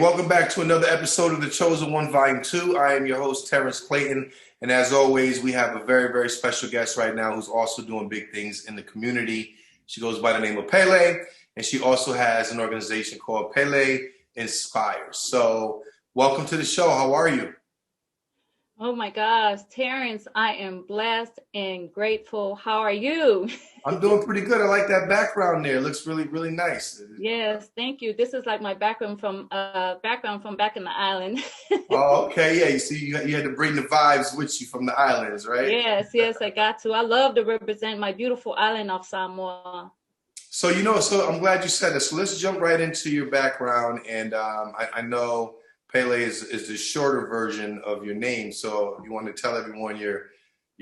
Welcome back to another episode of The Chosen One, Volume 2. I am your host, Terrence Clayton. And as always, we have a very, very special guest right now who's also doing big things in the community. She goes by the name of Pele, and she also has an organization called Pele Inspires. So welcome to the show. How are you? Oh my gosh, Terrence, I am blessed and grateful. How are you? I'm doing pretty good. I like that background there. It looks really, really nice. Yes, thank you. This is like my background from back in the island. Oh, okay. Yeah, you see, you had to bring the vibes with you from the islands, right? Yes, I got to. I love to represent my beautiful island of Samoa. So I'm glad you said this. So let's jump right into your background. And I know Pele is the shorter version of your name. So you want to tell everyone your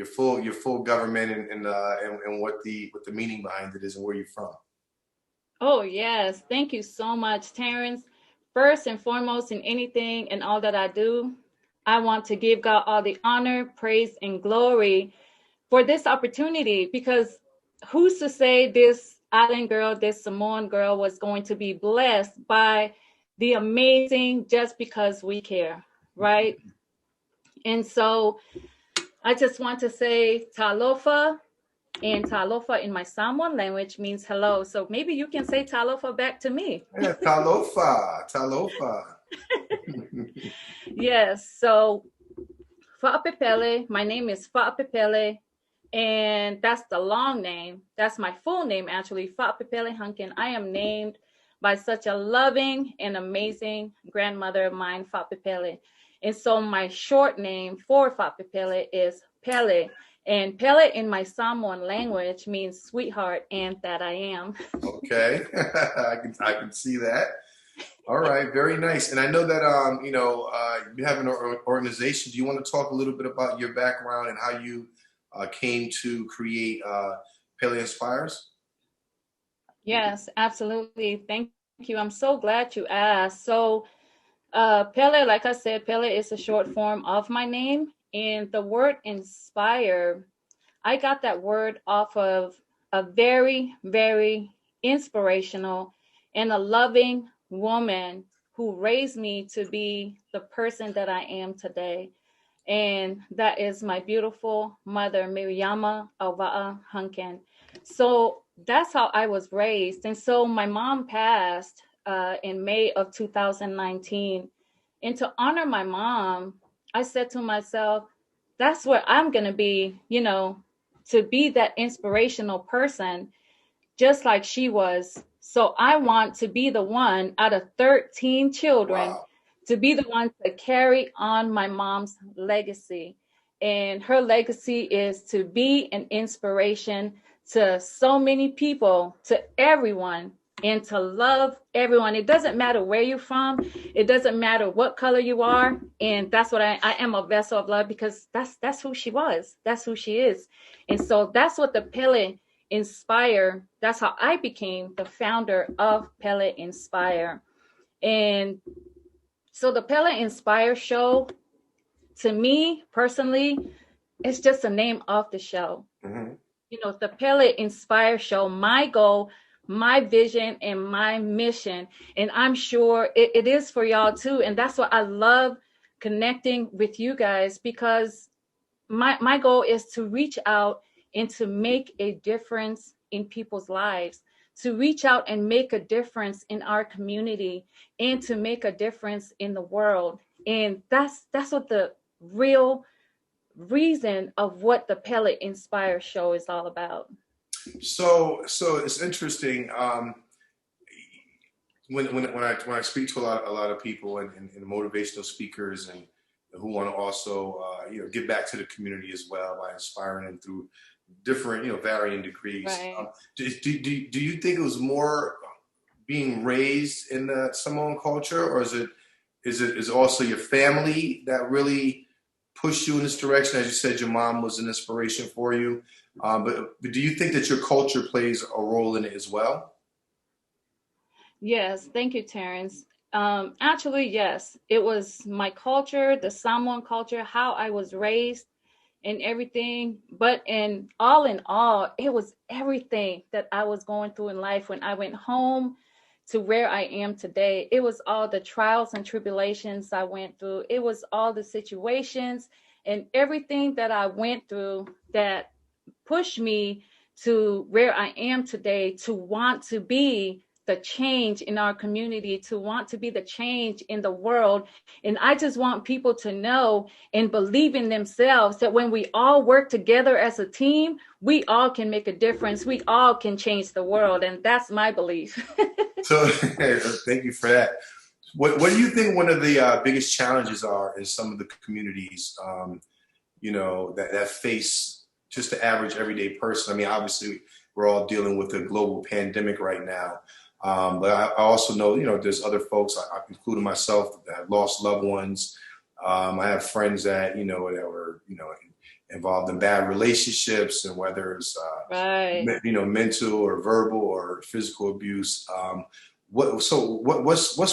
full government and what the meaning behind it is and where you're from. Oh yes, thank you so much, Terrence. First and foremost, in anything and all that I do, I want to give God all the honor, praise, and glory for this opportunity because who's to say this island girl, this Samoan girl was going to be blessed by the amazing just because we care, right? And so I just want to say talofa, and talofa in my Samoan language means hello. So maybe you can say talofa back to me. Yeah, talofa, talofa. Yes, so Fa'apepele, my name is Fa'apepele, and that's the long name. That's my full name, actually, Fa'apepele Hunkin. I am named by such a loving and amazing grandmother of mine, Fa'apepele. And so my short name for Fa'apepele is Pele. And Pele in my Samoan language means sweetheart, and that I am. Okay, I can see that. All right, very nice. And I know that you have an organization. Do you want to talk a little bit about your background and how you came to create Pele Inspires? Yes, absolutely. Thank you. I'm so glad you asked. So, Pele, like I said, Pele is a short form of my name. And the word inspire, I got that word off of a very, very inspirational and a loving woman who raised me to be the person that I am today. And that is my beautiful mother, Miriama Awa'a Hunkin. So that's how I was raised. And so my mom passed in May of 2019. And to honor my mom, I said to myself, that's where I'm going to be, to be that inspirational person, just like she was. So I want to be the one out of 13 children Wow. to be the one to carry on my mom's legacy. And her legacy is to be an inspiration to so many people, to everyone, and to love everyone. It doesn't matter where you're from. It doesn't matter what color you are. And that's what I am, a vessel of love, because that's who she was. That's who she is. And so that's what the Pele Inspire, that's how I became the founder of Pele Inspire. And so the Pele Inspire show, to me personally, it's just the name of the show. Hmm. The Pele Inspire show, my goal, my vision, and my mission, and I'm sure it is for y'all too. And that's why I love connecting with you guys, because my goal is to reach out and to make a difference in people's lives, to reach out and make a difference in our community, and to make a difference in the world. And that's what the real reason of what the Pele Inspire show is all about. So it's interesting. When I speak to a lot of people and motivational speakers and who want to also give back to the community as well by inspiring them through different varying degrees. Right. Do you think it was more being raised in the Samoan culture, or is it also your family that really pushed you in this direction? As you said, your mom was an inspiration for you, but do you think that your culture plays a role in it as well? Yes, thank you, Terrence. Actually, yes, it was my culture, the Samoan culture, how I was raised, and everything. But in all, it was everything that I was going through in life when I went home to where I am today. It was all the trials and tribulations I went through. It was all the situations and everything that I went through that pushed me to where I am today, to want to be the change in our community, to want to be the change in the world. And I just want people to know and believe in themselves that when we all work together as a team, we all can make a difference. We all can change the world. And that's my belief. So thank you for that. What do you think one of the biggest challenges are in some of the communities, that face just the average everyday person? I mean, obviously, we're all dealing with a global pandemic right now. But I also know, there's other folks, including myself, that have lost loved ones. I have friends that, that were, involved in bad relationships, and whether it's, Right. mental or verbal or physical abuse. What's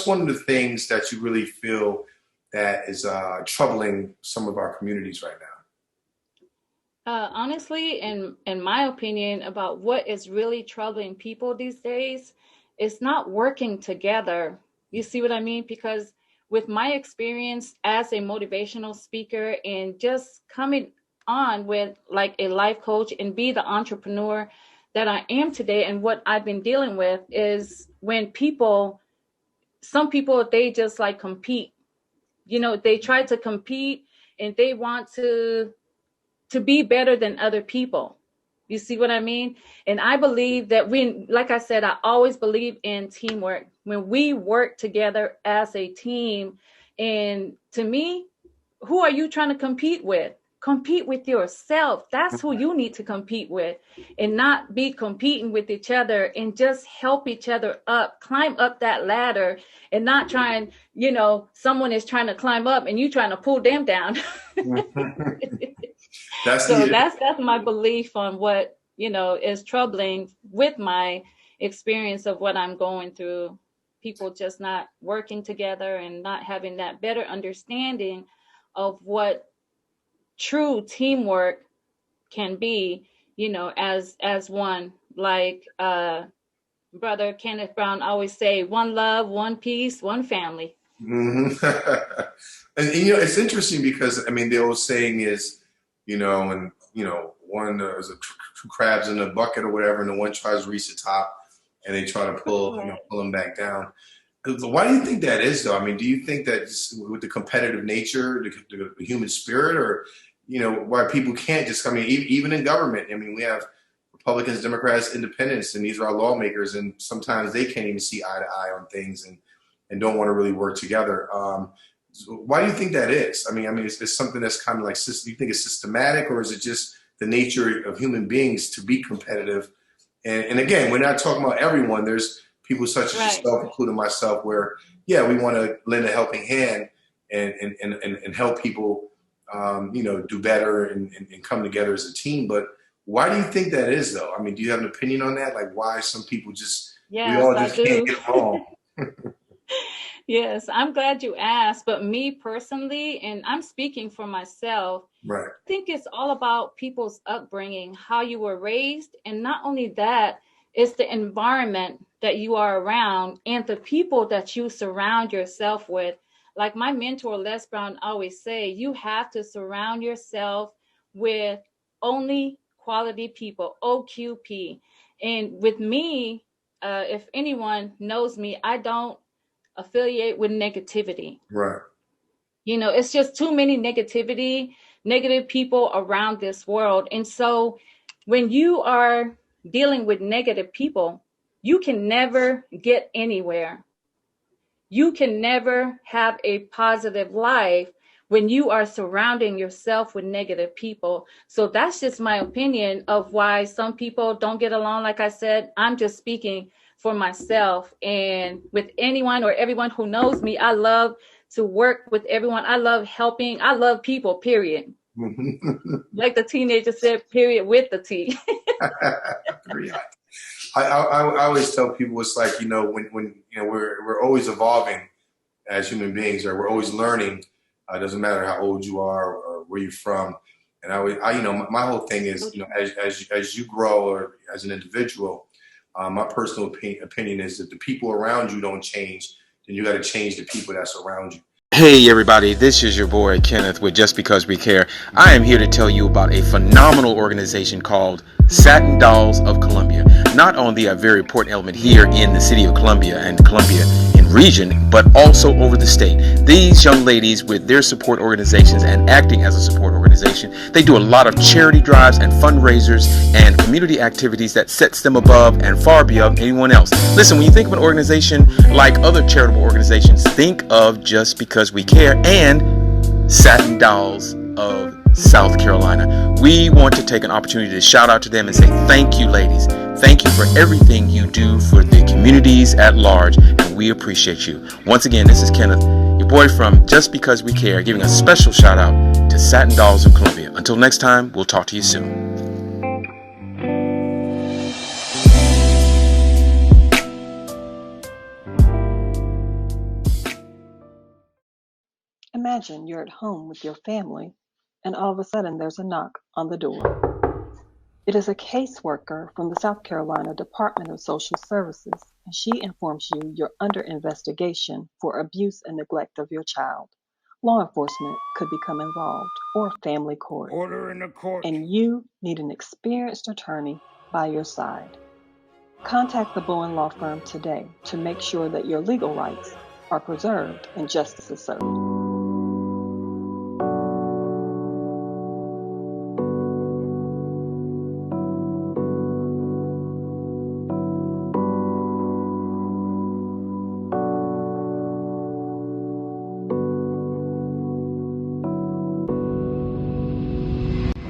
one of the things that you really feel that is troubling some of our communities right now? Honestly, in my opinion, about what is really troubling people these days, it's not working together. You see what I mean? Because with my experience as a motivational speaker and just coming on with like a life coach and be the entrepreneur that I am today, and what I've been dealing with is when some people, they just like compete. They try to compete and they want to be better than other people. You see what I mean? And I believe that like I said, I always believe in teamwork. When we work together as a team, and to me, who are you trying to compete with? Compete with yourself. That's who you need to compete with, and not be competing with each other, and just help each other up, climb up that ladder, and not trying, someone is trying to climb up and you trying to pull them down. That's So the that's my belief on what, is troubling with my experience of what I'm going through. People just not working together and not having that better understanding of what true teamwork can be, as one. Like brother Kenneth Brown always say, one love, one peace, one family. And it's interesting because, I mean, the old saying is, and one there's two crabs in a bucket or whatever, and the one tries to reach the top, and they try to pull them back down. Why do you think that is, though? I mean, do you think that just with the competitive nature, the human spirit, or why people can't just? I mean, even in government, I mean, we have Republicans, Democrats, Independents, and these are our lawmakers, and sometimes they can't even see eye to eye on things, and don't want to really work together. So why do you think that is? I mean, it's something that's kind of like, you think it's systematic, or is it just the nature of human beings to be competitive? And again, we're not talking about everyone. There's people such as yourself, including myself, where, yeah, we want to lend a helping hand and help people, do better and come together as a team. But why do you think that is, though? I mean, do you have an opinion on that? Like, why some people we all just can't get along? Yes, I'm glad you asked. But me personally, and I'm speaking for myself, Right. I think it's all about people's upbringing, how you were raised. And not only that, it's the environment that you are around and the people that you surround yourself with. Like my mentor, Les Brown, always say, you have to surround yourself with only quality people, OQP. And with me, if anyone knows me, I don't affiliate with negativity. Right. It's just too many negative people around this world. And so when you are dealing with negative people, you can never get anywhere. You can never have a positive life when you are surrounding yourself with negative people. So that's just my opinion of why some people don't get along. Like I said, I'm just speaking for myself, and with anyone or everyone who knows me, I love to work with everyone. I love helping. I love people, period. Like the teenager said, period, with the T. I always tell people, it's like, when we're always evolving as human beings, or we're always learning. It doesn't matter how old you are or where you're from. And my whole thing is, as you grow or as an individual, My personal opinion is that the people around you don't change, then you got to change the people that's around you. Hey everybody, this is your boy Kenneth with Just Because We Care. I am here to tell you about a phenomenal organization called Satin Dolls of Columbia. Not only a very important element here in the city of Columbia and Columbia in region, but also over the state. These young ladies with their support organizations and acting as a support organization, they do a lot of charity drives and fundraisers and community activities that sets them above and far beyond anyone else. Listen, when you think of an organization like other charitable organizations, think of Just Because We Care and Satin Dolls of South Carolina. We want to take an opportunity to shout out to them and say thank you, ladies. Thank you for everything you do for the communities at large, and we appreciate you. Once again, this is Kenneth, your boy from Just Because We Care, giving a special shout out to Satin Dolls of Columbia. Until next time, we'll talk to you soon. Imagine you're at home with your family, and all of a sudden there's a knock on the door. It is a caseworker from the South Carolina Department of Social Services, and she informs you you're under investigation for abuse and neglect of your child. Law enforcement could become involved, or family court. Order in the court. And you need an experienced attorney by your side. Contact the Bowen Law Firm today to make sure that your legal rights are preserved and justice is served.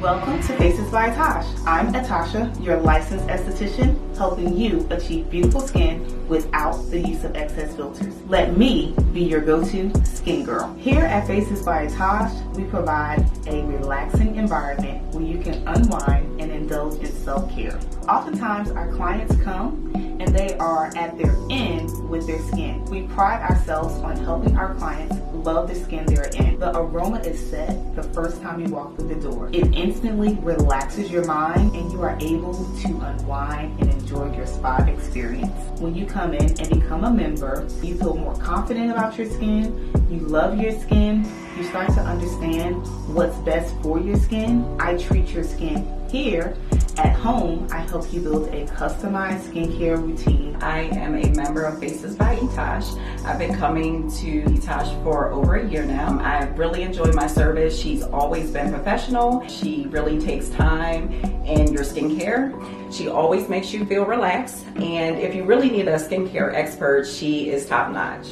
Welcome to Faces by Atash. I'm Atasha, your licensed esthetician, helping you achieve beautiful skin without the use of excess filters. Let me be your go-to skin girl. Here at Faces by Atash, we provide a relaxing environment where you can unwind and indulge in self-care. Oftentimes, our clients come and they are at their end with their skin. We pride ourselves on helping our clients love the skin they're in. The aroma is set the first time you walk through the door. It instantly relaxes your mind and you are able to unwind and enjoy your spa experience. When you come in and become a member, you feel more confident about your skin, you love your skin, you start to understand what's best for your skin. I treat your skin here. At home, I help you build a customized skincare routine. I am a member of Faces by Etash. I've been coming to Etash for over a year now. I really enjoy my service. She's always been professional. She really takes time in your skincare. She always makes you feel relaxed. And if you really need a skincare expert, she is top notch.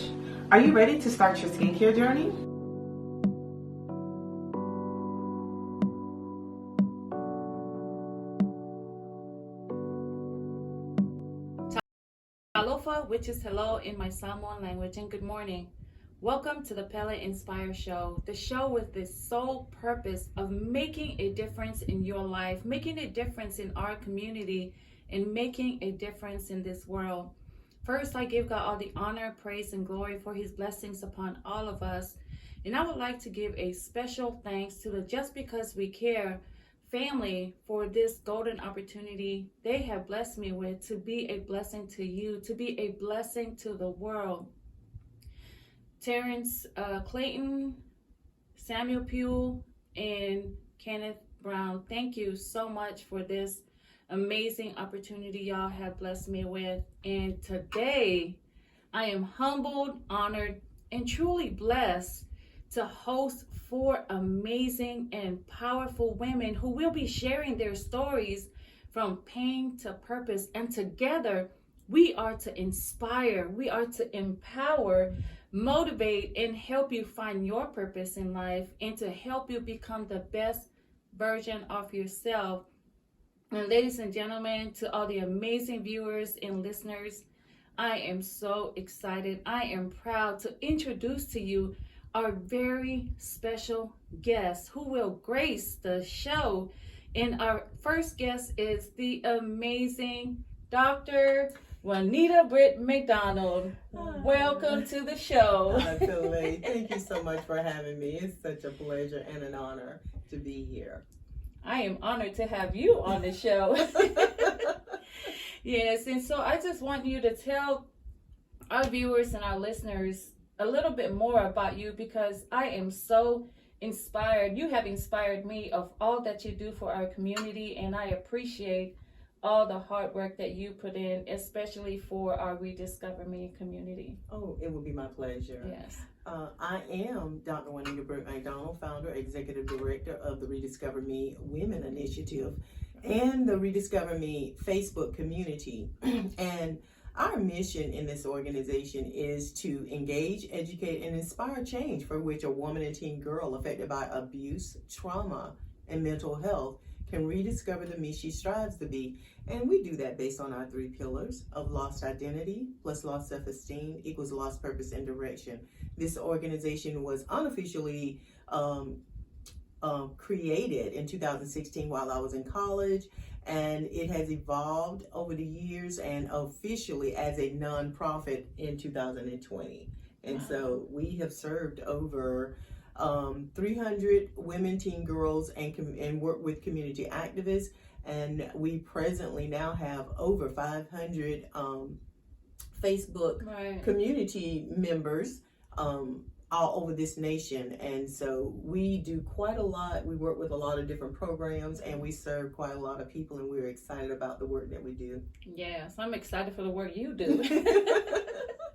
Are you ready to start your skincare journey? Alofa, which is hello in my Samoan language, and good morning. Welcome to the Pele Inspire Show, the show with the sole purpose of making a difference in your life, making a difference in our community, and making a difference in this world. First, I give God all the honor, praise, and glory for his blessings upon all of us. And I would like to give a special thanks to the Just Because We Care family for this golden opportunity they have blessed me with to be a blessing to you, to be a blessing to the world. Terrence Clayton, Samuel Pugh, and Kenneth Brown, thank you so much for this amazing opportunity y'all have blessed me with. And today, I am humbled, honored, and truly blessed to host 4 amazing and powerful women who will be sharing their stories from pain to purpose. And together, we are to inspire, we are to empower, motivate, and help you find your purpose in life and to help you become the best version of yourself. And ladies and gentlemen, to all the amazing viewers and listeners, I am so excited. I am proud to introduce to you our very special guest who will grace the show. And our first guest is the amazing Dr. Juanita Britt McDonald. Welcome to the show. Hi, Pele. Thank you so much for having me. It's such a pleasure and an honor to be here. I am honored to have you on the show. Yes, and so I just want you to tell our viewers and our listeners a little bit more about you, because I am so inspired. You have inspired me of all that you do for our community, and I appreciate all the hard work that you put in, especially for our Rediscover Me community. Oh, it would be my pleasure. Yes. I am Dr. Juanita Burke McDonald, founder, executive director of the Rediscover Me Women Initiative and the Rediscover Me Facebook community. And our mission in this organization is to engage, educate, and inspire change for which a woman and teen girl affected by abuse, trauma, and mental health can rediscover the me she strives to be. And we do that based on our 3 pillars of lost identity plus lost self-esteem equals lost purpose and direction. This organization was unofficially created in 2016 while I was in college, and it has evolved over the years and officially as a nonprofit in 2020. And so we have served over 300 women, teen girls, and work with community activists. And we presently now have over 500 Facebook community members all over this nation. And so we do quite a lot. We work with a lot of different programs, and we serve quite a lot of people, and we're excited about the work that we do. Yes, I'm excited for the work you do.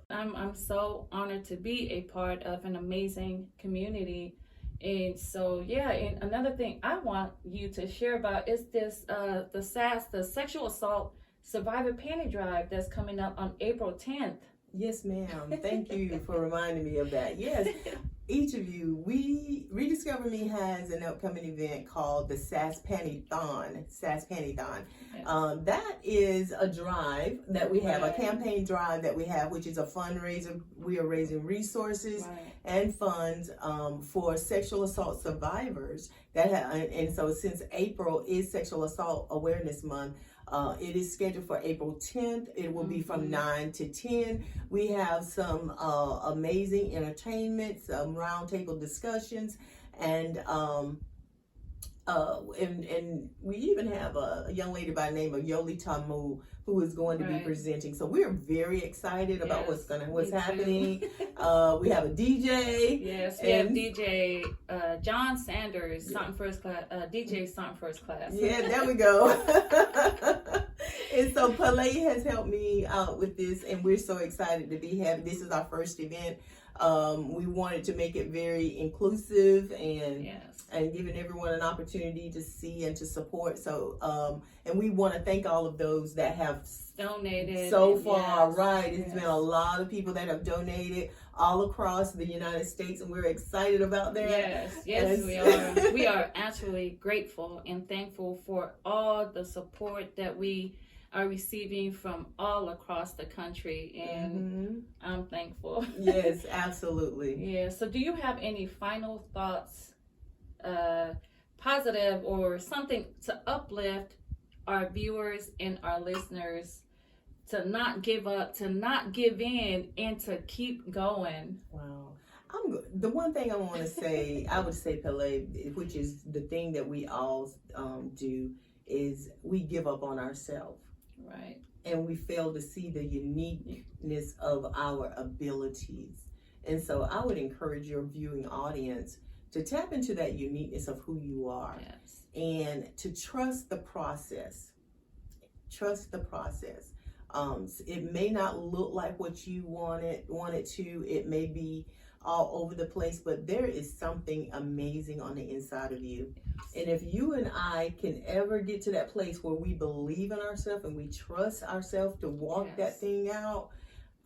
I'm so honored to be a part of an amazing community. And so, yeah, and another thing I want you to share about is this, the SAS, the Sexual Assault Survivor Panty Drive that's coming up on April 10th. Yes, ma'am. Thank you for reminding me of that. Yes, each of you, Rediscover Me has an upcoming event called the SAS Panty-thon. SAS Panty-thon. Yes. That is a drive that we have, a campaign drive that we have, which is a fundraiser. We are raising resources and funds for sexual assault survivors. And so since April is Sexual Assault Awareness Month, it is scheduled for April 10th. It will be from 9 to 10. We have some amazing entertainment, some roundtable discussions, and we even have a young lady by the name of Yoli Tamu who is going to be presenting. So we're very excited about what's happening. We have a DJ. Yes, we have DJ John Sanders, Something First Class, DJ Something First Class. Yeah, there we go. And so Pele has helped me out with this, and we're so excited to be having, this is our first event. We wanted to make it very inclusive and giving everyone an opportunity to see and to support. So, and we want to thank all of those that have donated so far. It's been a lot of people that have donated all across the United States, and we're excited about that. Yes, we are. We are actually grateful and thankful for all the support that we are receiving from all across the country, and I'm thankful. Yes, absolutely. Yeah. So do you have any final thoughts, positive or something to uplift our viewers and our listeners to not give up, to not give in, and to keep going? Wow. The one thing I want to say, I would say, Pele, which is the thing that we all do, is we give up on ourselves. Right. And we fail to see the uniqueness of our abilities. And so I would encourage your viewing audience to tap into that uniqueness of who you are. Yes. And to trust the process. Trust the process. It may not look like what you want it to. It may be all over the place, but there is something amazing on the inside of you. And if you and I can ever get to that place where we believe in ourselves and we trust ourselves to walk that thing out,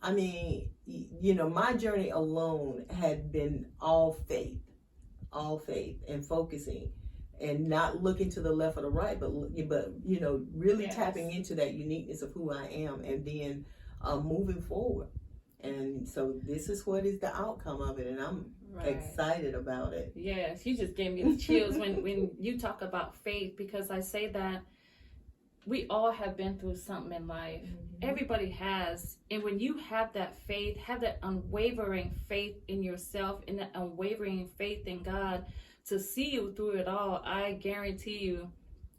I mean, you know, my journey alone had been all faith and focusing and not looking to the left or the right, but you know, really tapping into that uniqueness of who I am, and then moving forward. And so this is what is the outcome of it, and I'm excited about it. Yes, you just gave me the chills when you talk about faith, because I say that we all have been through something in life. Everybody has. And when you have that faith, have that unwavering faith in yourself and that unwavering faith in God to see you through it all, I guarantee you,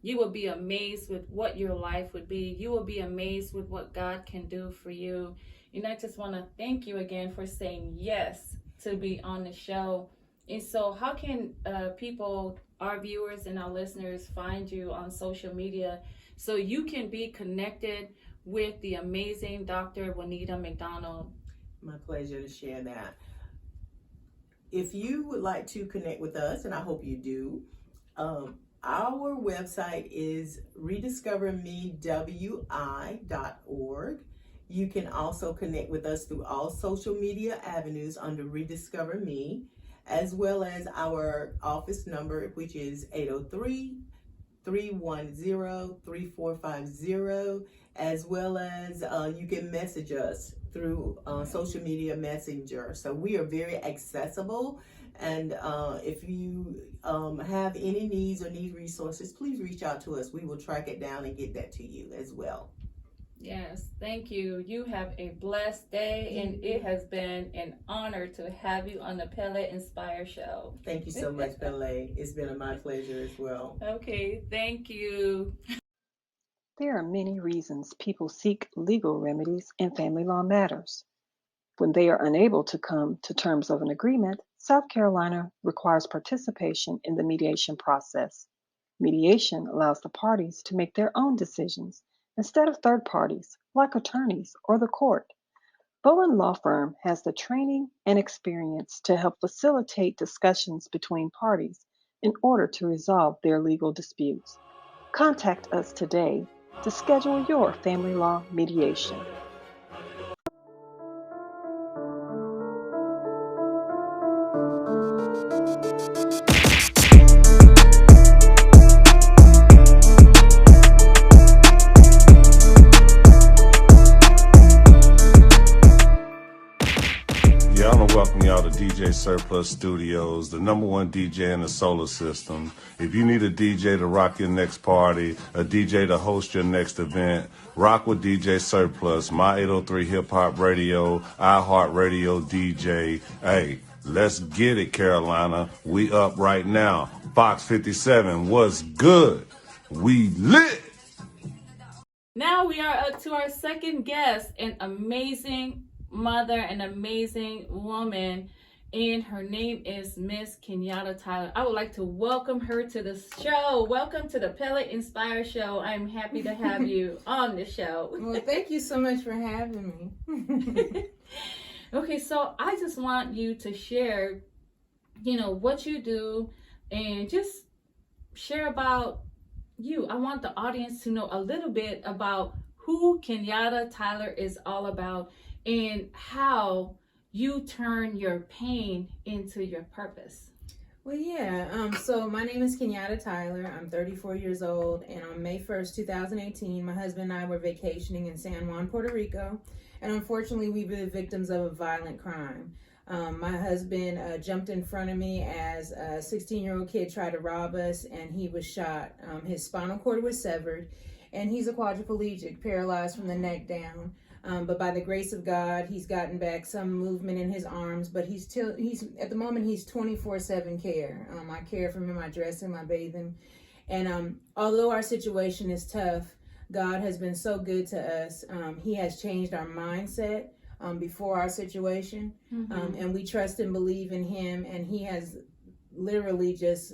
You will be amazed with what your life would be. You will be amazed with what God can do for you. And I just want to thank you again for saying yes to be on the show. And so, how can people, our viewers and our listeners, find you on social media so you can be connected with the amazing Dr. Juanita McDonald? My pleasure to share that. If you would like to connect with us, and I hope you do, our website is rediscovermewi.org. You can also connect with us through all social media avenues under Rediscover Me, as well as our office number, which is 803-310-3450, as well as you can message us through social media messenger. So we are very accessible. And if you have any needs or need resources, please reach out to us. We will track it down and get that to you as well. Yes, thank you. You have a blessed day, and it has been an honor to have you on the Pele Inspire Show. Thank you so much, Pele. It's been my pleasure as well. Okay, thank you. There are many reasons people seek legal remedies in family law matters. When they are unable to come to terms of an agreement, South Carolina requires participation in the mediation process. Mediation allows the parties to make their own decisions instead of third parties, like attorneys or the court. Bowen Law Firm has the training and experience to help facilitate discussions between parties in order to resolve their legal disputes. Contact us today to schedule your family law mediation. Yeah, I want to welcome y'all to DJ Surplus Studios, the #1 DJ in the solar system. If you need a DJ to rock your next party, a DJ to host your next event, rock with DJ Surplus, My 803 Hip Hop Radio, iHeartRadio DJ. Hey, let's get it, Carolina. We up right now. Fox 57, what's good? We lit. Now we are up to our second guest, an amazing mother, an amazing woman, and her name is Miss Kenyatta Tyler. I would like to welcome her to the show. Welcome to the Pele Inspire Show. I'm happy to have you on the show. Well, thank you so much for having me. Okay, so I just want you to share, what you do, and just share about you. I want the audience to know a little bit about who Kenyatta Tyler is all about and how you turn your pain into your purpose. Well, yeah. So my name is Kenyatta Tyler. I'm 34 years old, and on May 1st, 2018, my husband and I were vacationing in San Juan, Puerto Rico, and unfortunately, we were the victims of a violent crime. My husband jumped in front of me as a 16-year-old kid tried to rob us, and he was shot. His spinal cord was severed, and he's a quadriplegic, paralyzed from the neck down. But by the grace of God, he's gotten back some movement in his arms, but he's at the moment, he's 24/7 care. I care for him, I dress him, I bathe him. And although our situation is tough, God has been so good to us. He has changed our mindset before our situation. And we trust and believe in him, and he has literally just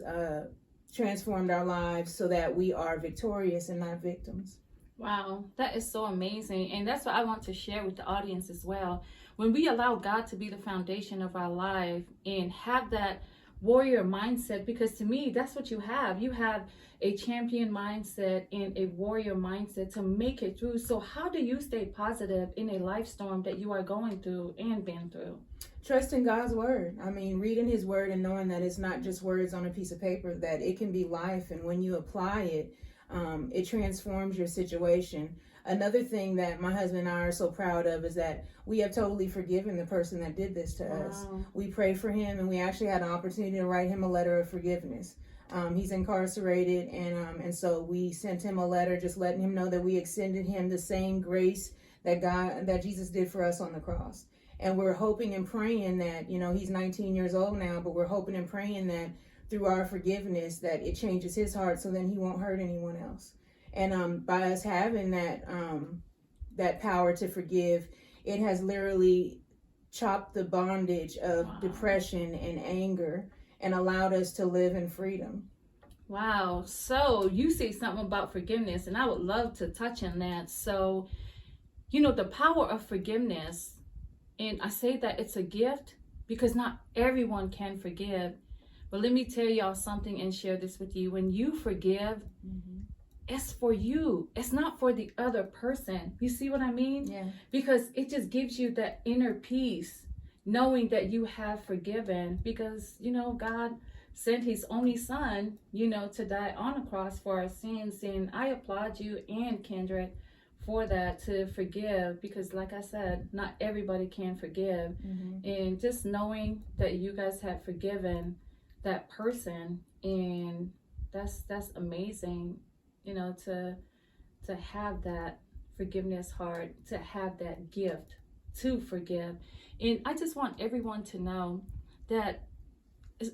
transformed our lives so that we are victorious and not victims. Wow, that is so amazing. And that's what I want to share with the audience as well. When we allow God to be the foundation of our life and have that warrior mindset, because to me, that's what you have. You have a champion mindset and a warrior mindset to make it through. So how do you stay positive in a life storm that you are going through and been through? Trusting God's word. I mean, reading his word and knowing that it's not just words on a piece of paper, that it can be life. And when you apply it, it transforms your situation. Another thing that my husband and I are so proud of is that we have totally forgiven the person that did this to us. We pray for him, and we actually had an opportunity to write him a letter of forgiveness. He's incarcerated, and so we sent him a letter just letting him know that we extended him the same grace that Jesus did for us on the cross. And we're hoping and praying that, he's 19 years old now, but we're hoping and praying that through our forgiveness that it changes his heart, so then he won't hurt anyone else. And by us having that power to forgive, it has literally chopped the bondage of depression and anger and allowed us to live in freedom. Wow. So you say something about forgiveness, and I would love to touch on that. So, the power of forgiveness, and I say that it's a gift because not everyone can forgive. But let me tell y'all something and share this with you. When you forgive, it's for you. It's not for the other person. You see what I mean? Yeah. Because it just gives you that inner peace, knowing that you have forgiven. Because, God sent his only son, to die on a cross for our sins. And I applaud you and Kendrick for that, to forgive, because like I said, not everybody can forgive. And just knowing that you guys have forgiven that person, and that's amazing, to have that forgiveness heart, to have that gift to forgive. And I just want everyone to know that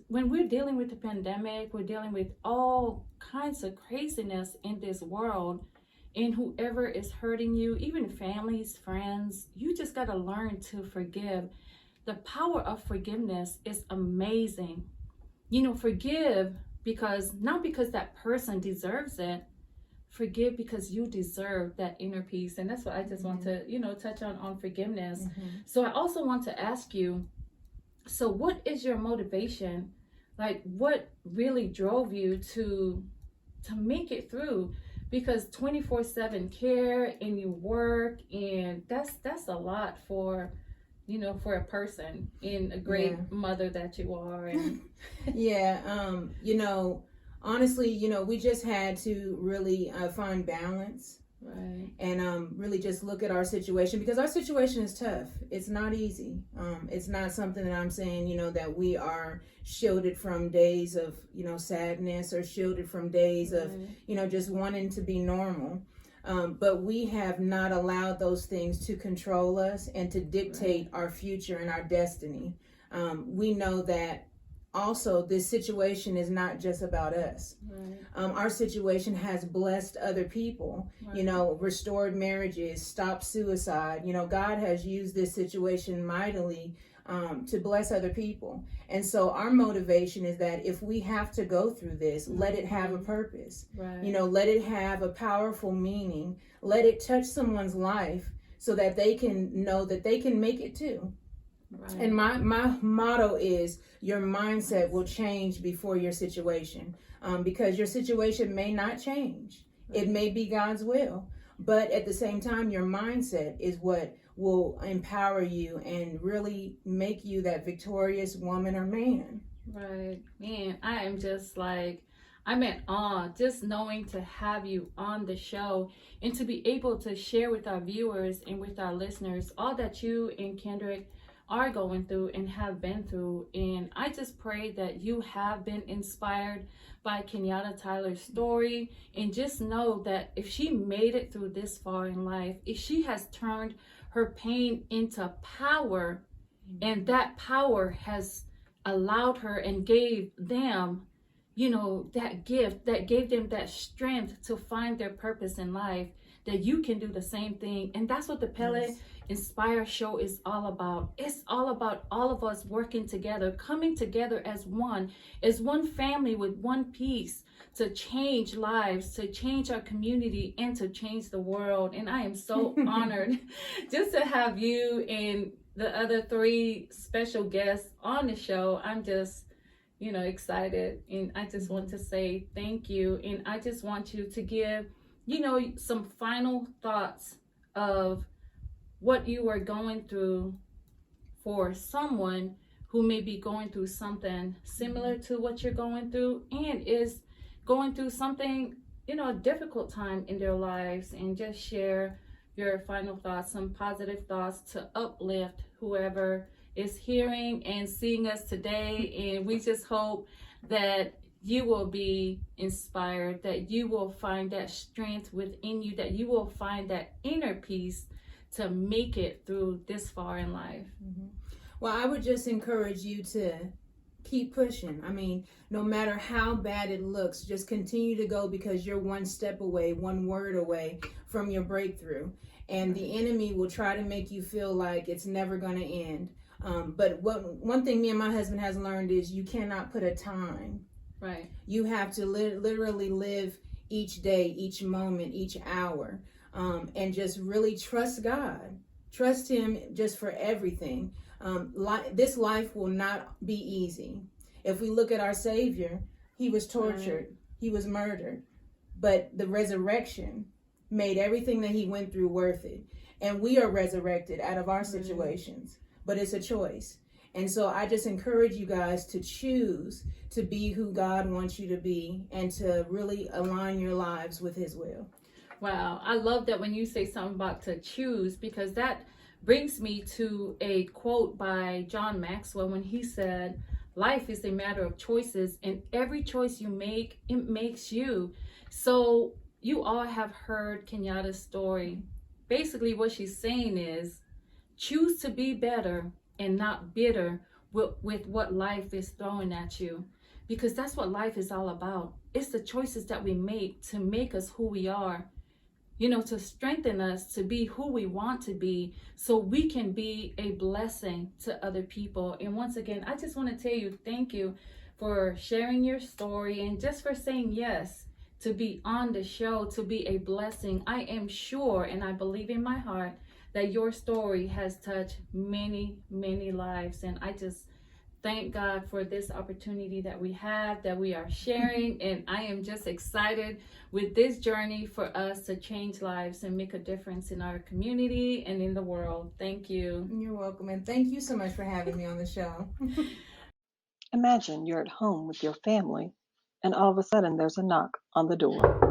when we're dealing with the pandemic, we're dealing with all kinds of craziness in this world, and whoever is hurting you, even families, friends, you just got to learn to forgive. The power of forgiveness is amazing. Forgive not because that person deserves it. Forgive because you deserve that inner peace. And that's what I just want to, touch on forgiveness. So I also want to ask you, so what is your motivation? Like, what really drove you to make it through? Because 24/7 care, and you work, and that's a lot for for a person, and a great mother that you are. And honestly, we just had to really find balance. Right. And really just look at our situation, because our situation is tough. It's not easy. It's not something that I'm saying, that we are shielded from days of, sadness, or shielded from days of, just wanting to be normal. But we have not allowed those things to control us and to dictate our future and our destiny. We know that also this situation is not just about us. Our situation has blessed other people, restored marriages, stopped suicide. God has used this situation mightily to bless other people. And so our motivation is that if we have to go through this, let it have a purpose. Let it have a powerful meaning. Let it touch someone's life so that they can know that they can make it too. And my motto is, your mindset will change before your situation, because your situation may not change. It may be God's will, but at the same time, your mindset is what will empower you and really make you that victorious woman or man. Right. Man, I am just like, I'm in awe just knowing to have you on the show, and to be able to share with our viewers and with our listeners all that you and Kendrick are going through and have been through. And I just pray that you have been inspired by Kenyatta Tyler's story, and just know that if she made it through this far in life, if she has turned her pain into power, and that power has allowed her and gave them, that gift that gave them that strength to find their purpose in life, that you can do the same thing. And that's what the Pele Inspire show is all about. It's all about all of us working together, coming together as one family with one piece, to change lives, to change our community, and to change the world. And I am so honored just to have you and the other 3 special guests on the show. I'm just, excited. And I just want to say thank you. And I just want you to give, some final thoughts of what you are going through for someone who may be going through something similar to what you're going through, and is going through something, a difficult time in their lives. And just share your final thoughts, some positive thoughts to uplift whoever is hearing and seeing us today. And we just hope that you will be inspired, that you will find that strength within you, that you will find that inner peace to make it through this far in life. Well, I would just encourage you to keep pushing. I mean, no matter how bad it looks, just continue to go, because you're one step away, one word away from your breakthrough. And the enemy will try to make you feel like it's never going to end. But one thing me and my husband has learned is you cannot put a time. Right. You have to literally live each day, each moment, each hour, and just really trust God. Trust Him just for everything. This life will not be easy. If we look at our Savior, He was tortured, He was murdered, but the resurrection made everything that He went through worth it. And we are resurrected out of our situations, but it's a choice. And so I just encourage you guys to choose to be who God wants you to be and to really align your lives with His will. Wow. I love that when you say something about to choose, because that brings me to a quote by John Maxwell when he said, life is a matter of choices, and every choice you make, it makes you. So you all have heard Kenyatta's story. Basically what she's saying is, choose to be better and not bitter with what life is throwing at you, because that's what life is all about. It's the choices that we make to make us who we are, you know, to strengthen us to be who we want to be, so we can be a blessing to other people. And once again, I just want to tell you, thank you for sharing your story and just for saying yes to be on the show, to be a blessing. I am sure, and I believe in my heart, that your story has touched many, many lives. And I just thank God for this opportunity that we have, that we are sharing. And I am just excited with this journey for us to change lives and make a difference in our community and in the world. Thank you. You're welcome. And thank you so much for having me on the show. Imagine you're at home with your family, and all of a sudden there's a knock on the door.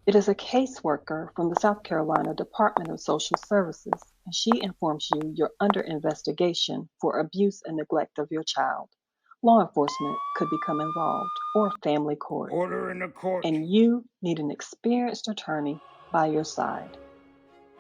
It is a caseworker from the South Carolina Department of Social Services, and she informs you you're under investigation for abuse and neglect of your child. Law enforcement could become involved, or family court. Order in the court. And you need an experienced attorney by your side.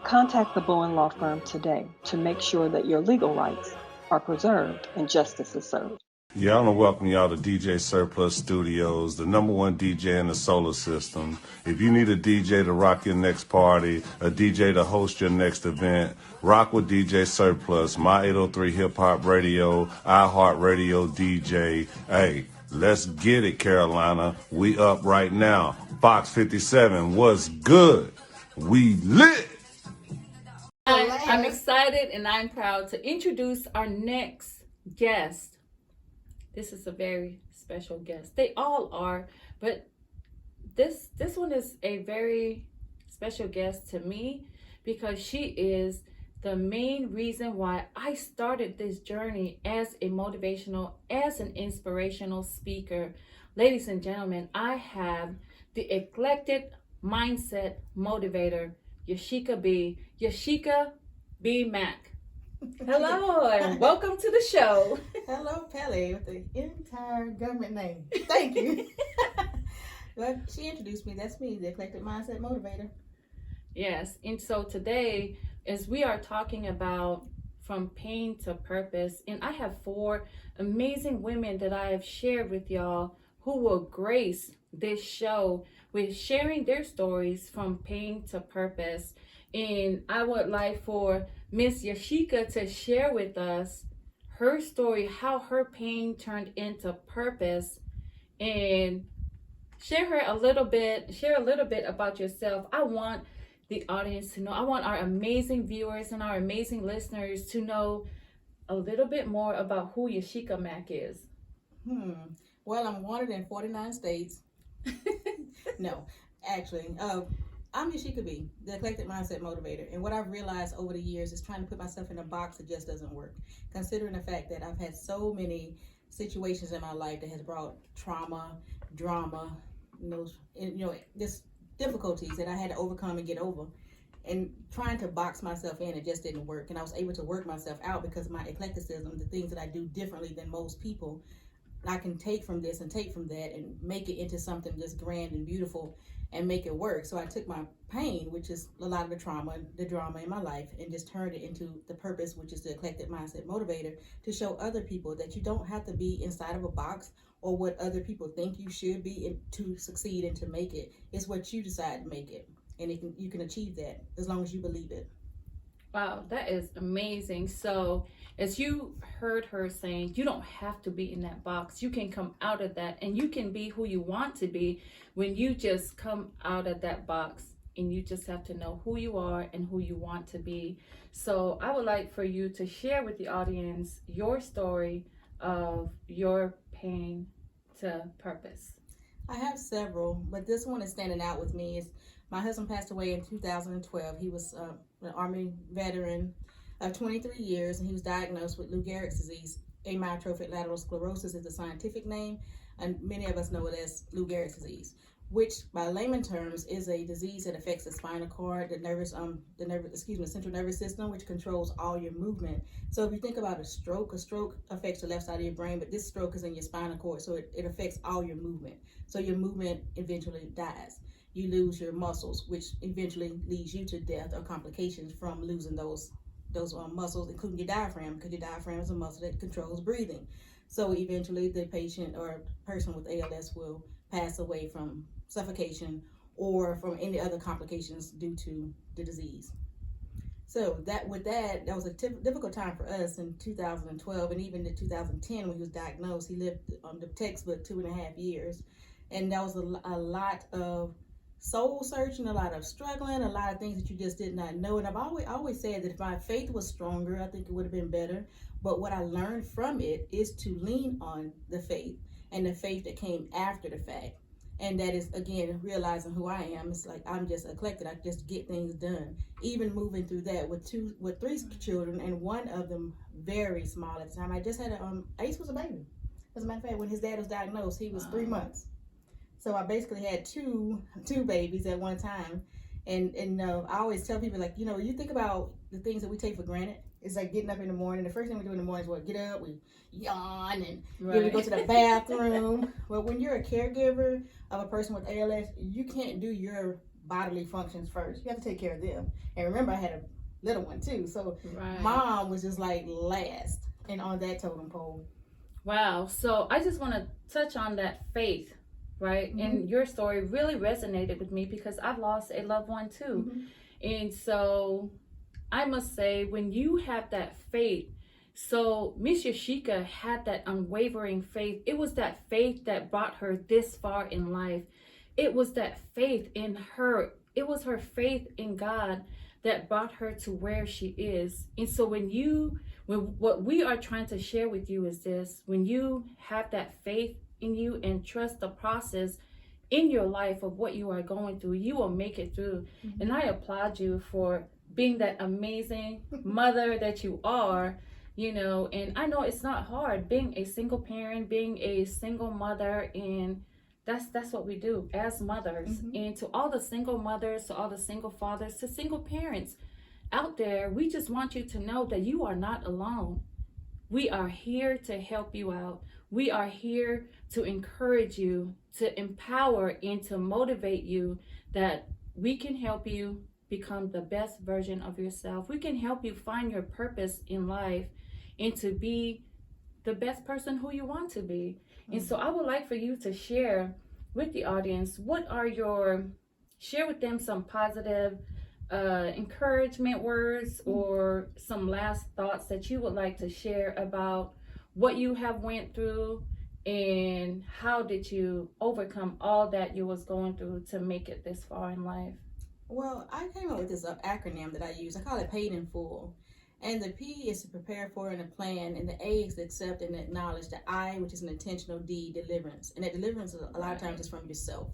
Contact the Bowen Law Firm today to make sure that your legal rights are preserved and justice is served. Yeah, I want to welcome y'all to DJ Surplus Studios, the #1 DJ in the solar system. If you need a DJ to rock your next party, a DJ to host your next event, rock with DJ Surplus, My 803 Hip Hop Radio, iHeartRadio DJ. Hey, let's get it, Carolina. We up right now. Fox 57, what's good? We lit. I'm excited and I'm proud to introduce our next guest. This is a very special guest. They all are, but this one is a very special guest to me, because she is the main reason why I started this journey as a motivational, as an inspirational speaker. Ladies and gentlemen, I have the eclectic mindset motivator, Yashika B. Mack. Hello and welcome to the show. Hello, Pele, with the entire government name. Thank you. Well, she introduced me. That's me, the Eclectic Mindset Motivator. Yes, and so today, as we are talking about from pain to purpose, and I have 4 amazing women that I have shared with y'all who will grace this show with sharing their stories from pain to purpose. And I would like for Miss Yashika to share with us her story, how her pain turned into purpose, and share a little bit about yourself. I want the audience to know, I want our amazing viewers and our amazing listeners to know a little bit more about who Yashika Mack is. Well, I'm wanted in 49 states. No, actually, I'm Yashika B, the Eclectic Mindset Motivator. And what I've realized over the years is trying to put myself in a box, it just doesn't work. Considering the fact that I've had so many situations in my life that has brought trauma, drama, just difficulties that I had to overcome and get over. And trying to box myself in, it just didn't work. And I was able to work myself out because of my eclecticism, the things that I do differently than most people. I can take from this and take from that and make it into something that's grand and beautiful and make it work. So I took my pain, which is a lot of the trauma, the drama in my life, and just turned it into the purpose, which is the eclectic mindset motivator, to show other people that you don't have to be inside of a box or what other people think you should be to succeed and to make it. It's what you decide to make it, and you can achieve that as long as you believe it. Wow, that is amazing. So, as you heard her saying, you don't have to be in that box. You can come out of that and you can be who you want to be when you just come out of that box, and you just have to know who you are and who you want to be. So, I would like for you to share with the audience your story of your pain to purpose. I have several, but this one is standing out with me. Is my husband passed away in 2012. He was an Army veteran of 23 years, and he was diagnosed with Lou Gehrig's disease. Amyotrophic lateral sclerosis is the scientific name, and many of us know it as Lou Gehrig's disease, which by layman terms is a disease that affects the spinal cord, the central nervous system, which controls all your movement. So if you think about a stroke affects the left side of your brain, but this stroke is in your spinal cord, so it affects all your movement. So your movement eventually dies. You lose your muscles, which eventually leads you to death or complications from losing those muscles, including your diaphragm, because your diaphragm is a muscle that controls breathing. So eventually the patient or person with ALS will pass away from suffocation or from any other complications due to the disease. So that was a difficult time for us in 2012, and even in 2010 when he was diagnosed. He lived on the textbook 2.5 years, and that was a lot of soul searching, a lot of struggling, a lot of things that you just did not know. And I've always said that if my faith was stronger, I think it would have been better. But what I learned from it is to lean on the faith, and the faith that came after the fact. And that is, again, realizing who I am. It's like I'm just eclectic. I just get things done. Even moving through that with 3 children, and one of them very small at the time. I just had Ace was a baby. As a matter of fact, when his dad was diagnosed, he was 3 months. So I basically had two babies at one time. And I always tell people, like, you think about the things that we take for granted. It's like getting up in the morning. The first thing we do in the morning is get up, we yawn, and we go to the bathroom. Well, when you're a caregiver of a person with ALS, you can't do your bodily functions first. You have to take care of them. And remember, I had a little one too. So mom was just like last and on that totem pole. Wow. So I just want to touch on that faith, right? Mm-hmm. And your story really resonated with me because I've lost a loved one too. Mm-hmm. And so I must say, when you have that faith, so Miss Yashika had that unwavering faith. It was that faith that brought her this far in life. It was that faith in her. It was her faith in God that brought her to where she is. And so when what we are trying to share with you is this: when you have that faith in you and trust the process in your life of what you are going through, you will make it through. Mm-hmm. And I applaud you for being that amazing mother that you are, and I know it's not hard being a single parent, being a single mother, and that's what we do as mothers. Mm-hmm. And to all the single mothers, to all the single fathers, to single parents out there, we just want you to know that you are not alone. We are here to help you out. We are here to encourage you, to empower and to motivate you, that we can help you become the best version of yourself. We can help you find your purpose in life and to be the best person who you want to be. Mm-hmm. And so I would like for you to share with the audience, share with them some positive encouragement words, or some last thoughts that you would like to share about what you have went through and how did you overcome all that you was going through to make it this far in life. Well, I came up with this acronym that I use. I call it PAID in full. And the P is to prepare for and to plan, and the A is to accept and acknowledge. The I, which is an intentional D, deliverance. And that deliverance a lot of times is from yourself.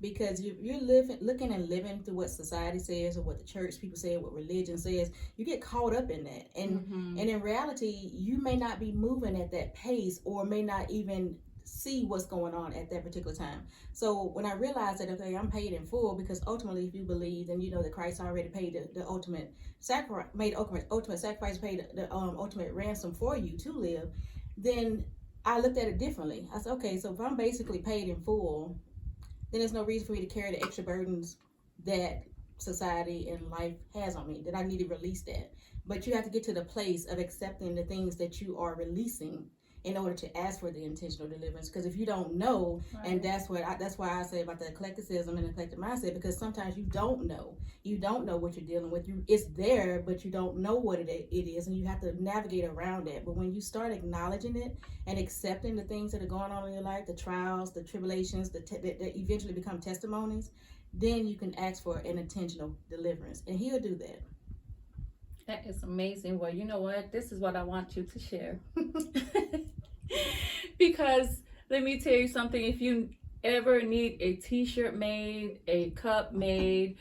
Because you're looking and living through what society says or what the church people say, what religion says, you get caught up in that. And in reality, you may not be moving at that pace, or may not even see what's going on at that particular time. So when I realized that, okay, I'm paid in full, because ultimately, if you believe, then you know that Christ already paid the ultimate sacrifice, paid the ultimate ransom for you to live, then I looked at it differently. I said, okay, so if I'm basically paid in full, then there's no reason for me to carry the extra burdens that society and life has on me, that I need to release that. But you have to get to the place of accepting the things that you are releasing in order to ask for the intentional deliverance. Because if you don't know, right. And that's why I say about the eclecticism and eclectic mindset, because sometimes you don't know. You don't know what you're dealing with. It's there, but you don't know what it is, and you have to navigate around it. But when you start acknowledging it and accepting the things that are going on in your life, the trials, the tribulations, that eventually become testimonies, then you can ask for an intentional deliverance, and He'll do that. That is amazing. Well, you know what? This is what I want you to share. Because let me tell you something. If you ever need a t-shirt made, a cup made,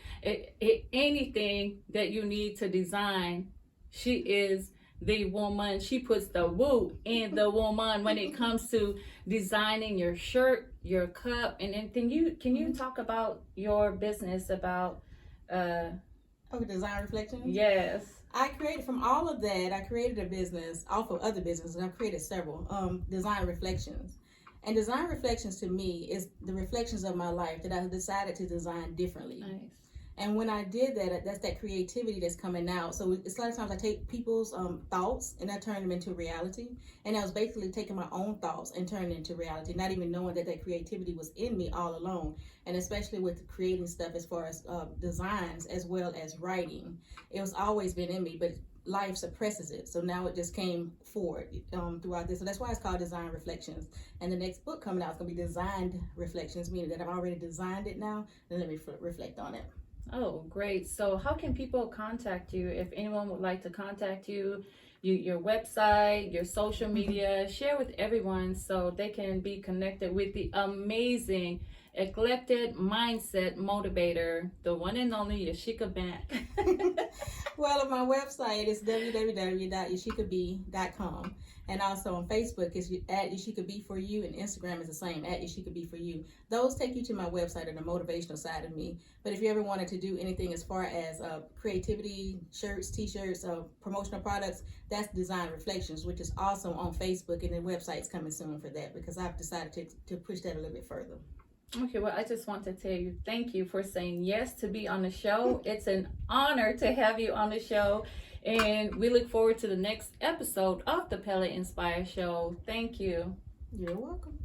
anything that you need to design, she is the woman. She puts the woo in the woman when it comes to designing your shirt, your cup, and anything. Can you talk about your business, about Design Reflections? Yes. I created, from all of that, I created a business off of other businesses, and I've created several. Design Reflections. And Design Reflections to me is the reflections of my life that I decided to design differently. Nice. And when I did that, that's that creativity that's coming out. So it's a lot of times I take people's thoughts and I turn them into reality. And I was basically taking my own thoughts and turning it into reality, not even knowing that creativity was in me all along. And especially with creating stuff as far as designs as well as writing, it was always been in me, but life suppresses it. So now it just came forward throughout this. So that's why it's called Design Reflections. And the next book coming out is going to be Designed Reflections, meaning that I've already designed it now, and let me reflect on it. Oh, great. So how can people contact you if anyone would like to contact you? Your website, your social media, share with everyone so they can be connected with the amazing eclectic mindset motivator, the one and only Yashika Bank. Well, on my website is www.yashikab.com, and also on Facebook is at YashikaB4You, and Instagram is the same, at YashikaB4You. Those take you to my website or the motivational side of me. But if you ever wanted to do anything as far as creativity, shirts, t-shirts, promotional products, that's Design Reflections, which is also on Facebook, and the website's coming soon for that because I've decided to push that a little bit further. Okay, well, I just want to tell you, thank you for saying yes to be on the show. It's an honor to have you on the show, and we look forward to the next episode of the Pele Inspire Show. Thank you. You're welcome.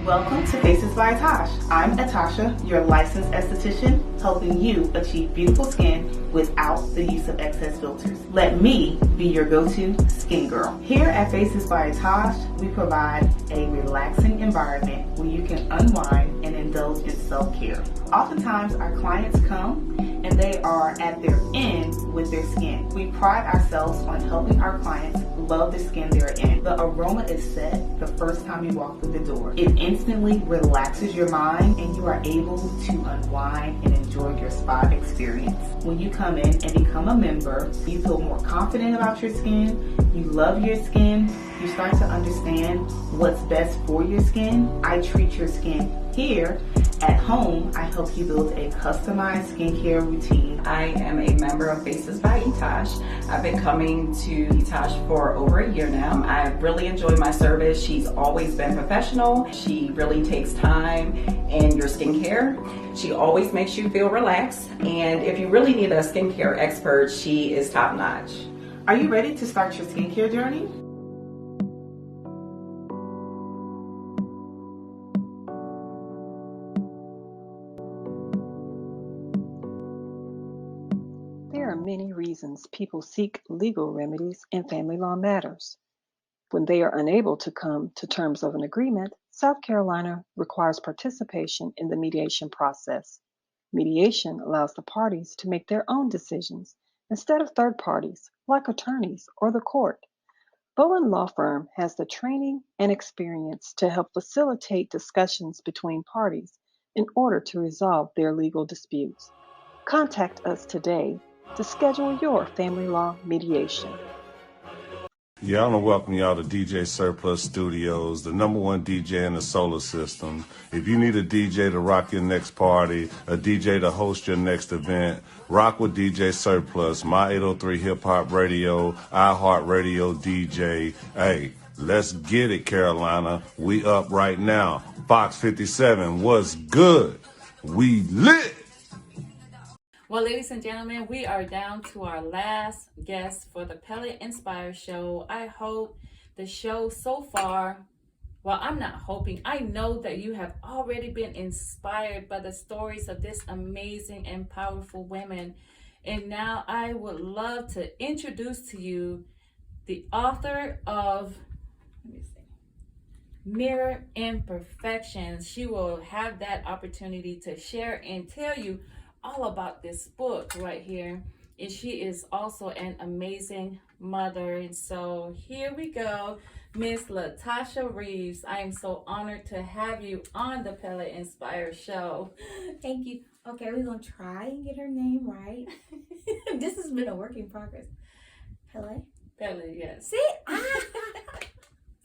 Welcome to Faces by Atash. I'm Atasha, your licensed esthetician, helping you achieve beautiful skin without the use of excess filters. Let me be your go-to skin girl. Here at Faces by Atash, we provide a relaxing environment where you can unwind and indulge in self-care. Oftentimes, our clients come and they are at their end with their skin. We pride ourselves on helping our clients love the skin they're in. The aroma is set the first time you walk through the door. It instantly relaxes your mind and you are able to unwind and enjoy your spa experience. When you come in and become a member, you feel more confident about your skin, you love your skin, you start to understand what's best for your skin. I treat your skin here. At home, I help you build a customized skincare routine. I am a member of Faces by Etash. I've been coming to Etash for over a year now. I really enjoy my service. She's always been professional. She really takes time in your skincare. She always makes you feel relaxed. And if you really need a skincare expert, she is top notch. Are you ready to start your skincare journey? There are many reasons people seek legal remedies in family law matters. When they are unable to come to terms of an agreement, South Carolina requires participation in the mediation process. Mediation allows the parties to make their own decisions instead of third parties, like attorneys or the court. Bowen Law Firm has the training and experience to help facilitate discussions between parties in order to resolve their legal disputes. Contact us today to schedule your family law mediation. Yeah, I want to welcome y'all to DJ Surplus Studios, the number one DJ in the solar system. If you need a DJ to rock your next party, a DJ to host your next event, rock with DJ Surplus, My 803 Hip Hop Radio, iHeart Radio DJ. Hey, let's get it, Carolina. We up right now. Fox 57, what's good? We lit. Well, ladies and gentlemen, we are down to our last guest for the Pele Inspire Show. I hope the show so far, well, I'm not hoping, I know that you have already been inspired by the stories of this amazing and powerful women. And now I would love to introduce to you the author of, let me see, Mirror Imperfections. She will have that opportunity to share and tell you all about this book right here. And she is also an amazing mother. And so here we go, Miss Latasha Reeves. I am so honored to have you on the Pele Inspire Show. Thank you. Okay, we're gonna try and get her name right. This has been a work in progress. Pele? Pele, yes. See?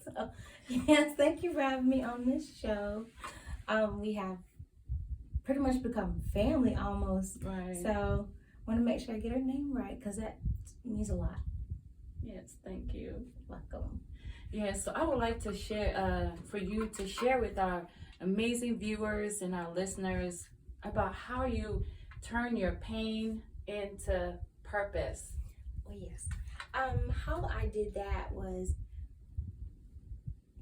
So, yes, thank you for having me on this show. We have pretty much become family almost. Right. So I want to make sure I get her name right because that means a lot. Yes, thank you. Welcome. Yes, so I would like to share, for you to share with our amazing viewers and our listeners about how you turn your pain into purpose. Oh, yes. How I did that was,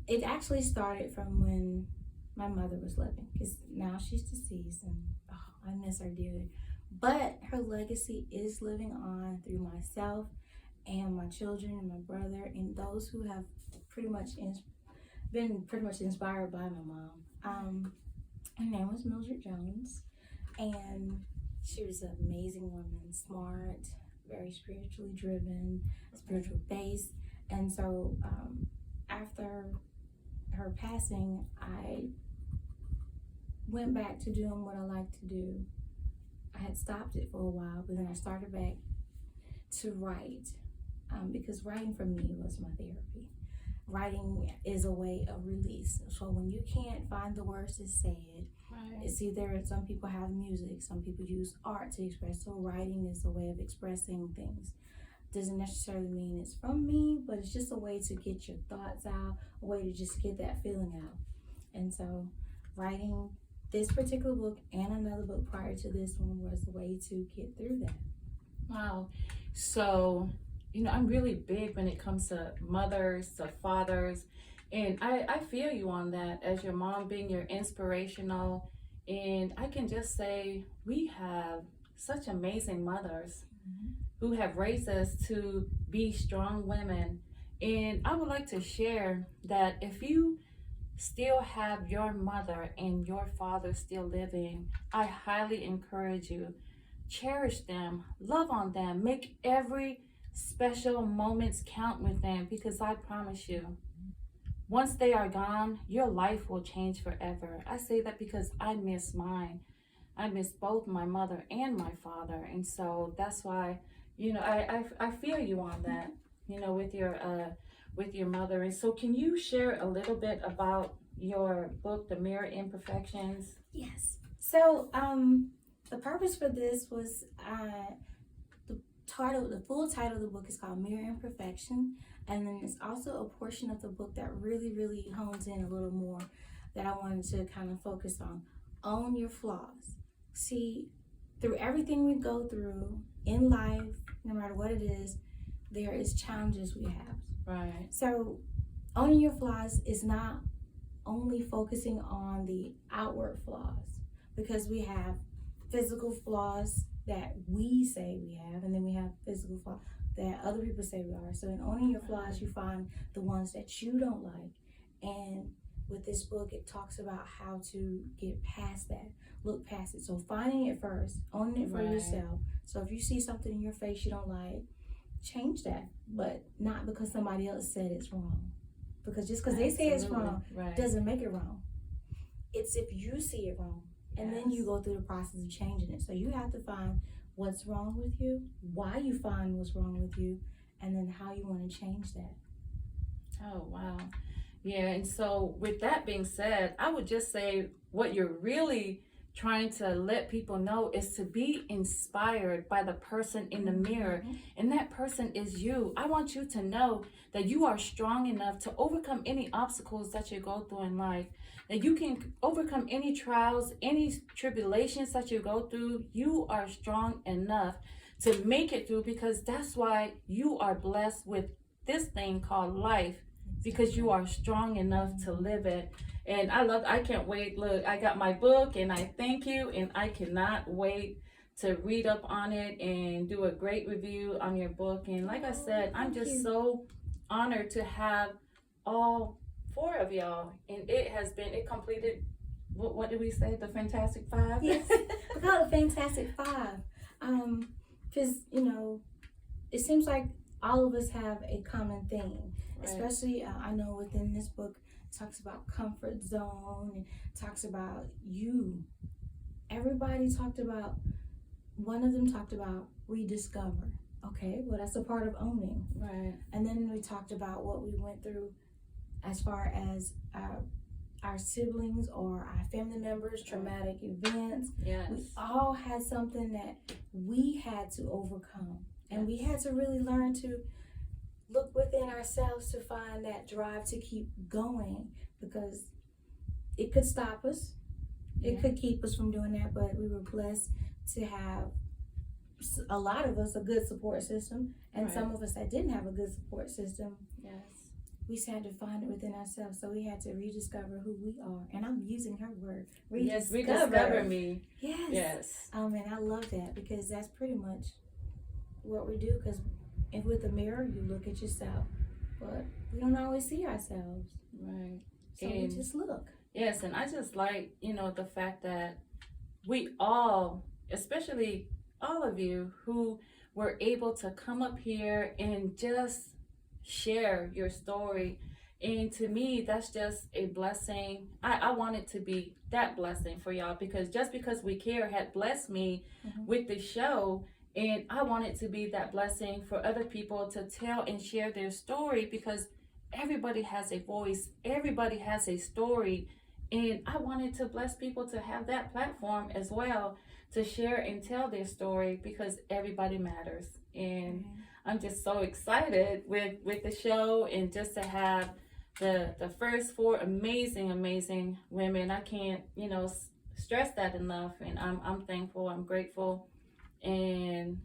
it actually started from when my mother was living, because now she's deceased and I miss her dearly. But her legacy is living on through myself and my children and my brother and those who have been pretty much inspired by my mom. Her name was Mildred Jones, and she was an amazing woman, smart, very spiritually driven, spiritual based. And so after her passing, I went back to doing what I like to do. I had stopped it for a while, but then I started back to write because writing for me was my therapy. Writing is a way of release. So when you can't find the words to say it, Right. it's either some people have music, some people use art to express. So writing is a way of expressing things. Doesn't necessarily mean it's from me, but it's just a way to get your thoughts out, a way to just get that feeling out. And so writing this particular book and another book prior to this one was a way to get through that. Wow. So, I'm really big when it comes to mothers, to fathers, and I feel you on that as your mom being your inspirational. And I can just say we have such amazing mothers who have raised us to be strong women. And I would like to share that if you still have your mother and your father still living, I highly encourage you, cherish them, love on them, make every special moments count with them, because I promise you, once they are gone, your life will change forever. I say that because I miss mine. I miss both my mother and my father. And so that's why, I feel you on that, with your mother. And so can you share a little bit about your book, The Mirror Imperfections? Yes. So the purpose for this was the full title of the book is called Mirror Imperfection. And then it's also a portion of the book that really, really hones in a little more that I wanted to kind of focus on. Own your flaws. See, through everything we go through in life, no matter what it is, there is challenges we have. Right. So owning your flaws is not only focusing on the outward flaws, because we have physical flaws that we say we have, and then we have physical flaws that other people say we are. So in owning your flaws, you find the ones that you don't like. And with this book, it talks about how to get past that, look past it. So finding it first, owning it for yourself. So if you see something in your face you don't like, change that, but not because somebody else said it's wrong. Because just because they say it's wrong doesn't make it wrong. It's if you see it wrong, and then you go through the process of changing it. So you have to find what's wrong with you, why you find what's wrong with you, and then how you want to change that. Oh, wow. Yeah, and so with that being said, I would just say what you're really trying to let people know is to be inspired by the person in the mirror, and that person is you. I want you to know that you are strong enough to overcome any obstacles that you go through in life, that you can overcome any trials, any tribulations that you go through. You are strong enough to make it through, because that's why you are blessed with this thing called life, because you are strong enough to live it. And I can't wait. Look, I got my book, and I thank you, and I cannot wait to read up on it and do a great review on your book. And like I said, I'm just so honored to have all four of y'all, and it completed, what did we say, the Fantastic Five? Yes, we call it Fantastic Five. Because, it seems like all of us have a common theme. Right. Especially, I know within this book, it talks about comfort zone, and talks about you. Everybody talked about, one of them talked about rediscover. Okay, well, that's a part of owning. Right. And then we talked about what we went through as far as our siblings or our family members, traumatic events. Yes. We all had something that we had to overcome. And we had to really learn to look within ourselves to find that drive to keep going, because it could stop us. It could keep us from doing that, but we were blessed to have, a lot of us, a good support system, and some of us that didn't have a good support system. Yes. We had to find it within ourselves, so we had to rediscover who we are. And I'm using her word, rediscover. Yes, rediscover me. Yes. Yes. And I love that, because that's pretty much what we do. Because if with a mirror, you look at yourself, but we don't always see ourselves. Right. So we just look. Yes, and I just like, the fact that we all, especially all of you who were able to come up here and just share your story. And to me, that's just a blessing. I want it to be that blessing for y'all, because just because We Care had blessed me with the show, and I want it to be that blessing for other people to tell and share their story, because everybody has a voice, everybody has a story, and I wanted to bless people to have that platform as well, to share and tell their story, because everybody matters. And I'm just so excited with the show, and just to have the first four amazing women. I can't, stress that enough, and I'm thankful, I'm grateful. And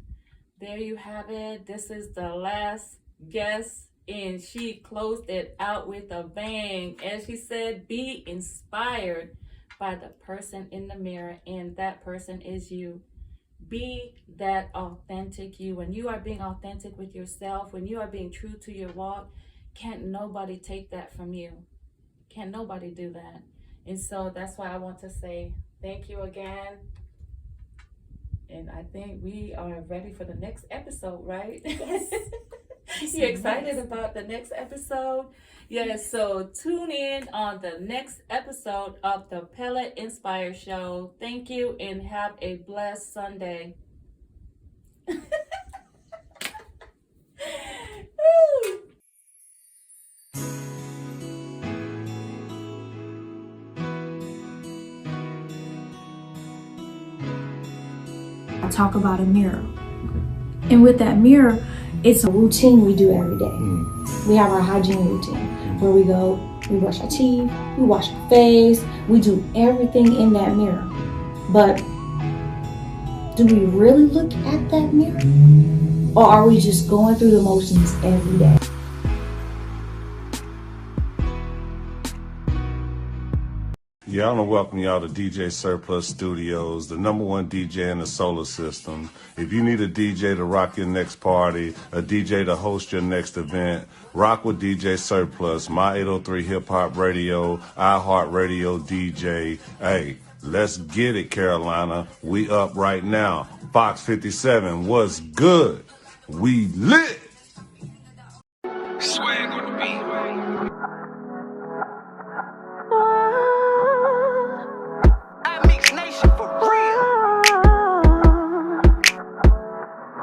there you have it. This is the last guest, and she closed it out with a bang. As she said, be inspired by the person in the mirror, and that person is you. Be that authentic you. When you are being authentic with yourself, when you are being true to your walk, can't nobody take that from you. Can't nobody do that. And so that's why I want to say thank you again. And I think we are ready for the next episode, right? Yes. You excited about the next episode? Yes, so tune in on the next episode of the Pele Inspire Show. Thank you, and have a blessed Sunday. I talk about a mirror. And with that mirror, it's a routine we do every day. We have our hygiene routine where we go, we brush our teeth, we wash our face, we do everything in that mirror. But do we really look at that mirror? Or are we just going through the motions every day? Yeah, I want to welcome y'all to DJ Surplus Studios, the #1 DJ in the solar system. If you need a DJ to rock your next party, a DJ to host your next event, rock with DJ Surplus, My 803 Hip Hop Radio, iHeartRadio DJ. Hey, let's get it, Carolina. We up right now. Fox 57, what's good? We lit. Swag on the beat.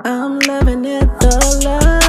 I'm living it the love.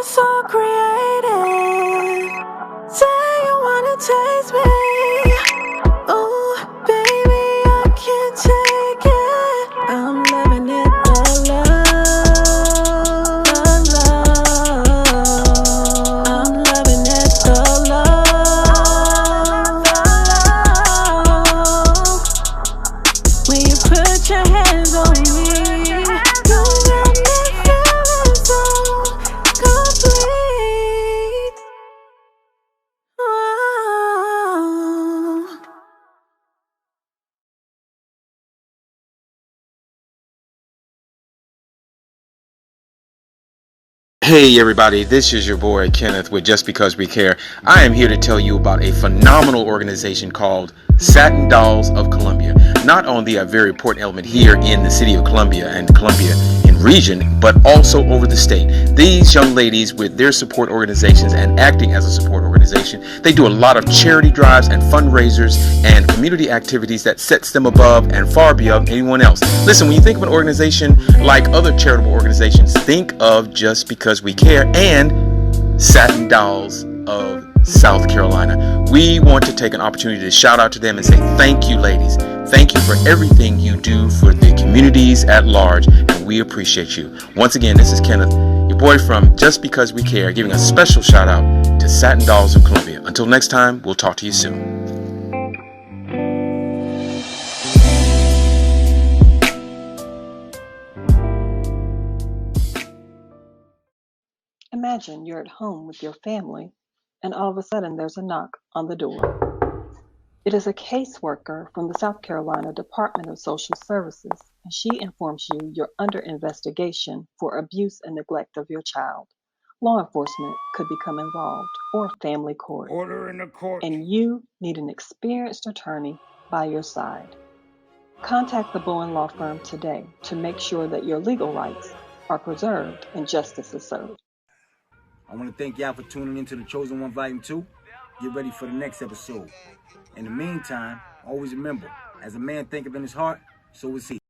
so creative. Say you wanna taste me. Oh, baby, I can't take it. I'm loving it, the love. I'm loving it, the love. When you put your hands on me, you got me feeling so complete. Oh. Hey everybody, this is your boy Kenneth with Just Because We Care. I am here to tell you about a phenomenal organization called Satin Dolls of Columbia. Not only a very important element here in the city of Columbia and Columbia in region, but also over the state. These young ladies with their support organizations and acting as a support organization, they do a lot of charity drives and fundraisers and community activities that sets them above and far beyond anyone else. Listen, when you think of an organization like other charitable organizations, think of Just Because We Care and Satin Dolls of South Carolina. We want to take an opportunity to shout out to them and say thank you, ladies. Thank you for everything you do for the communities at large, and we appreciate you. Once again, this is Kenneth, your boy from Just Because We Care, giving a special shout out to Satin Dolls of Columbia. Until next time, we'll talk to you soon. Imagine you're at home with your family, and all of a sudden there's a knock on the door. It is a caseworker from the South Carolina Department of Social Services, and she informs you you're under investigation for abuse and neglect of your child. Law enforcement could become involved, or family court. Order in the court. And you need an experienced attorney by your side. Contact the Bowen Law Firm today to make sure that your legal rights are preserved and justice is served. I want to thank y'all for tuning into The Chosen One Volume 2. Get ready for the next episode. In the meantime, always remember, as a man thinketh in his heart, so is he.